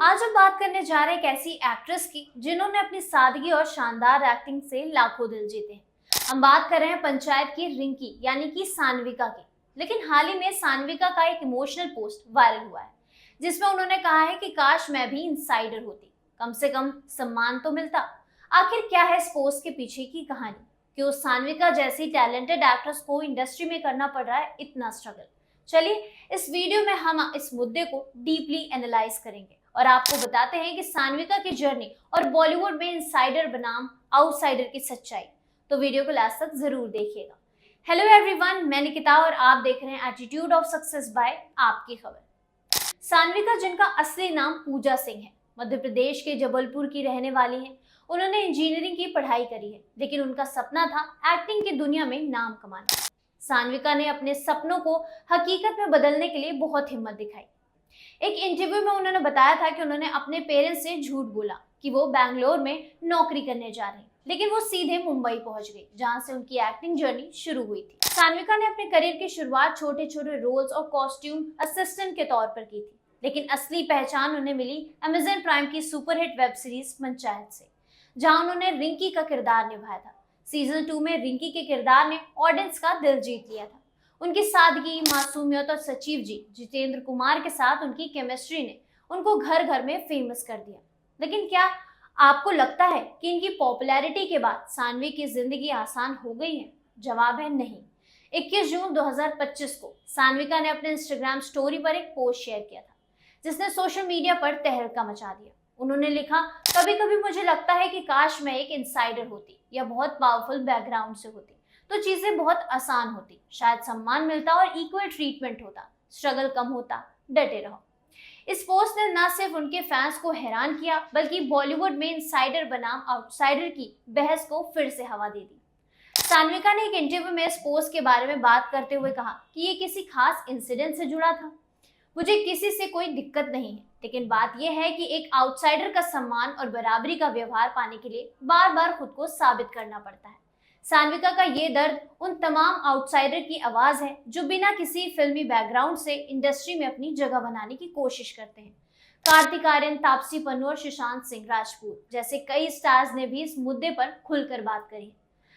आज हम बात करने जा रहे हैं एक ऐसी एक्ट्रेस की जिन्होंने अपनी सादगी और शानदार एक्टिंग से लाखों दिल जीते हैं। हम बात कर रहे हैं पंचायत की रिंकी यानी कि सान्विका की। लेकिन हाल ही में सान्विका का एक इमोशनल पोस्ट वायरल हुआ है जिसमें उन्होंने कहा है कि काश मैं भी इनसाइडर होती, कम से कम सम्मान तो मिलता। आखिर क्या है इस पोस्ट के पीछे की कहानी? क्यों सान्विका जैसी टैलेंटेड एक्ट्रेस को इंडस्ट्री में करना पड़ रहा है इतना स्ट्रगल? चलिए इस वीडियो में हम इस मुद्दे को डीपली एनालाइज करेंगे और आपको बताते हैं कि सान्विका की जर्नी और बॉलीवुड में इनसाइडर बनाम आउटसाइडर की सच्चाई। तो वीडियो को लास्ट तक जरूर देखिएगा। हेलो एवरीवन, मैं निकिता और आप देख रहे हैं एटीट्यूड ऑफ सक्सेस बाय आपकी खबर। सान्विका, जिनका असली नाम पूजा सिंह है, मध्य प्रदेश के जबलपुर की रहने वाली हैं। उन्होंने इंजीनियरिंग की पढ़ाई करी है, लेकिन उनका सपना था एक्टिंग की दुनिया में नाम कमाना। सान्विका ने अपने सपनों को हकीकत में बदलने के लिए बहुत हिम्मत दिखाई। एक इंटरव्यू में उन्होंने बताया था कि उन्होंने अपने पेरेंट्स से झूठ बोला कि वो बैंगलोर में नौकरी करने जा रही, लेकिन वो सीधे मुंबई पहुंच गई, जहां से उनकी एक्टिंग जर्नी शुरू हुई थी। सान्विका ने अपने करियर की शुरुआत छोटे छोटे रोल्स और कॉस्ट्यूम असिस्टेंट के तौर पर की थी, लेकिन असली पहचान उन्हें मिली अमेज़न प्राइम की सुपरहिट वेब सीरीज पंचायत से, जहां उन्होंने रिंकी का किरदार निभाया था। सीजन 2 में रिंकी के किरदार ने ऑडियंस का दिल जीत लिया था। उनकी सादगी, मासूमियत और सचिव जी जितेंद्र कुमार के साथ उनकी केमिस्ट्री ने उनको घर घर में फेमस कर दिया। लेकिन क्या आपको लगता है कि इनकी पॉपुलैरिटी के बाद सान्वी की जिंदगी आसान हो गई है? जवाब है नहीं। 21 जून 2025 को सान्विका ने अपने इंस्टाग्राम स्टोरी पर एक पोस्ट शेयर किया था जिसने सोशल मीडिया पर तहलका मचा दिया। उन्होंने लिखा, कभी कभी मुझे लगता है कि काश मैं एक इनसाइडर होती या बहुत पावरफुल बैकग्राउंड से होती तो चीजें बहुत आसान होती, शायद सम्मान मिलता और इक्वल ट्रीटमेंट होता, स्ट्रगल कम होता। डटे रहो। इस पोस्ट ने न सिर्फ उनके फैंस को हैरान किया, बल्कि बॉलीवुड में इनसाइडर बनाम आउटसाइडर की बहस को फिर से हवा दे दी। सान्विका ने एक इंटरव्यू में इस पोस्ट के बारे में बात करते हुए कहा कि ये किसी खास इंसिडेंट से जुड़ा था। मुझे किसी से कोई दिक्कत नहीं है, लेकिन बात यह है कि एक आउटसाइडर का सम्मान और बराबरी का व्यवहार पाने के लिए बार बार खुद को साबित करना पड़ता है। सान्विका का ये दर्द उन तमाम आउटसाइडर की आवाज है जो बिना किसी फिल्मी बैकग्राउंड से इंडस्ट्री में अपनी जगह बनाने की कोशिश करते हैं। कार्तिक आर्यन, तापसी पन्नू और सुशांत सिंह राजपूत जैसे कई स्टार्स ने भी इस मुद्दे पर खुलकर बात करी।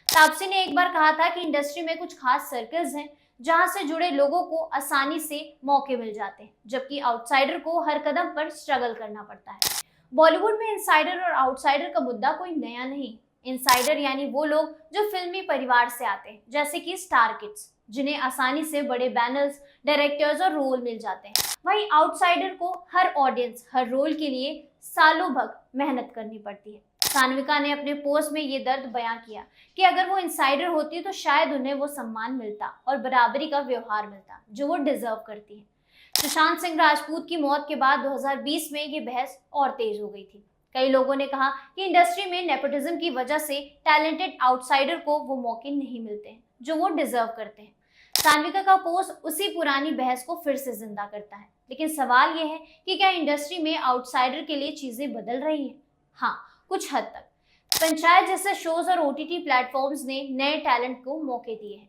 तापसी ने एक बार कहा था कि इंडस्ट्री में कुछ खास सर्कल्स हैं जहां से जुड़े लोगों को आसानी से मौके मिल जाते हैं, जबकि आउटसाइडर को हर कदम पर स्ट्रगल करना पड़ता है। बॉलीवुड में इनसाइडर और आउटसाइडर का मुद्दा कोई नया नहीं। इनसाइडर यानी वो लोग जो फिल्मी परिवार से आते हैं, जैसे कि स्टार किड्स, जिन्हें आसानी से बड़े बैनर्स, डायरेक्टर्स और रोल मिल जाते हैं। वहीं आउटसाइडर को हर ऑडियंस, हर रोल के लिए सालों भर मेहनत करनी पड़ती है। सान्विका ने अपने पोस्ट में ये दर्द बयां किया कि अगर वो इनसाइडर होती तो शायद उन्हें वो सम्मान मिलता और बराबरी का व्यवहार मिलता जो वो डिजर्व करती है। सुशांत सिंह राजपूत की मौत के बाद 2020 में ये बहस और तेज हो गई थी। कई लोगों ने कहा कि इंडस्ट्री में नेपोटिज्म की वजह से टैलेंटेड आउटसाइडर को वो मौके नहीं मिलते हैं जो वो डिजर्व करते हैं। सान्विका का पोस्ट उसी पुरानी बहस को फिर से जिंदा करता है। लेकिन सवाल यह है कि क्या इंडस्ट्री में आउटसाइडर के लिए चीजें बदल रही हैं? हाँ, कुछ हद तक। पंचायत जैसे शोज और ओटीटी प्लेटफॉर्म्स ने नए टैलेंट को मौके दिए हैं,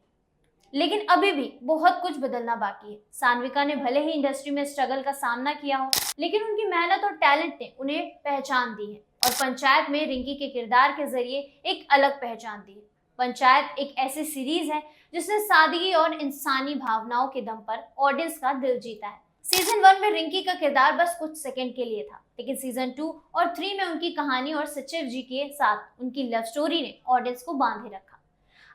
लेकिन अभी भी बहुत कुछ बदलना बाकी है। सान्विका ने भले ही इंडस्ट्री में स्ट्रगल का सामना किया हो, लेकिन उनकी मेहनत और टैलेंट ने उन्हें पहचान दी है और पंचायत में रिंकी के किरदार के जरिए एक अलग पहचान दी है। पंचायत एक ऐसी सीरीज है जिसने सादगी और इंसानी भावनाओं के दम पर ऑडियंस का दिल जीता है। सीजन 1 में रिंकी का किरदार बस कुछ सेकंड के लिए था, लेकिन सीजन 2 और 3 में उनकी कहानी और सचिव जी के साथ उनकी लव स्टोरी ने ऑडियंस को बांधे रखा।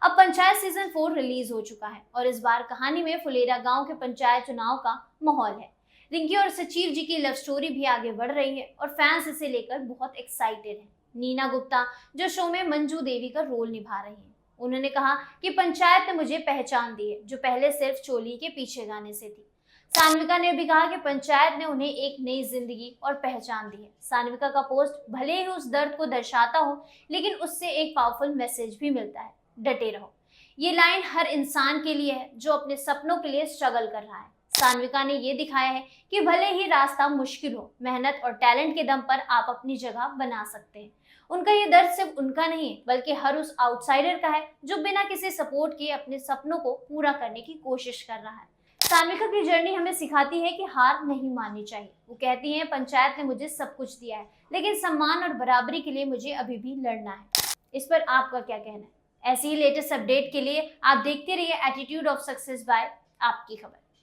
अब पंचायत सीजन 4 रिलीज हो चुका है और इस बार कहानी में फुलेरा गांव के पंचायत चुनाव का माहौल है। रिंकी और सचिव जी की लव स्टोरी भी आगे बढ़ रही है और फैंस इसे लेकर बहुत एक्साइटेड हैं। नीना गुप्ता, जो शो में मंजू देवी का रोल निभा रही हैं, उन्होंने कहा कि पंचायत ने मुझे पहचान दी है जो पहले सिर्फ चोली के पीछे गाने से थी। सान्विका ने भी कहा कि पंचायत ने उन्हें एक नई जिंदगी और पहचान दी है। सान्विका का पोस्ट भले ही उस दर्द को दर्शाता हो, लेकिन उससे एक पावरफुल मैसेज भी मिलता है, डटे रहो। ये लाइन हर इंसान के लिए है जो अपने सपनों के लिए स्ट्रगल कर रहा है। सान्विका ने ये दिखाया है कि भले ही रास्ता मुश्किल हो, मेहनत और टैलेंट के दम पर आप अपनी जगह बना सकते हैं। उनका ये दर्द सिर्फ उनका नहीं है, बल्कि हर उस आउटसाइडर का है जो बिना किसी सपोर्ट के अपने सपनों को पूरा करने की कोशिश कर रहा है। सान्विका की जर्नी हमें सिखाती है कि हार नहीं माननी चाहिए। वो कहती हैं, पंचायत ने मुझे सब कुछ दिया है, लेकिन सम्मान और बराबरी के लिए मुझे अभी भी लड़ना है। इस पर आपका क्या कहना है? ऐसी ही लेटेस्ट अपडेट के लिए आप देखते रहिए एटीट्यूड ऑफ सक्सेस बाय आपकी खबर।